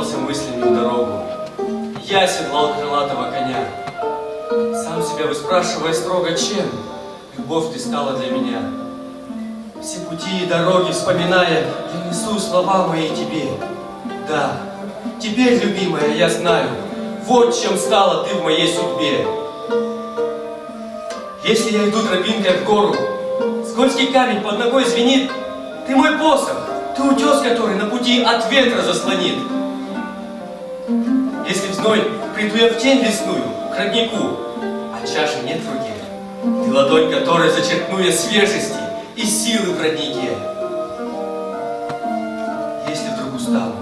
отправился мыслями в дорогу. Я седлал крылатого коня, сам себя выспрашивая строго, чем любовь ты стала для меня. Все пути и дороги вспоминая, я несу слова мои тебе. Да, теперь, любимая, я знаю, вот чем стала ты в моей судьбе. Если я иду тропинкой в гору, скользкий камень под ногой звенит, ты мой посох, ты утес, который на пути от ветра заслонит. Если в зной приду я в тень лесную, к роднику, а чаши нет в руке, ты ладонь, которой зачерпну я свежести и силы в роднике. Если вдруг устану,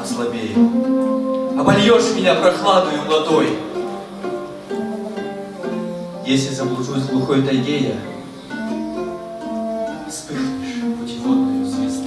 ослабею, обольешь меня прохладою младой. Если заблужусь в глухой тайге я, вспыхнешь путеводной звездой.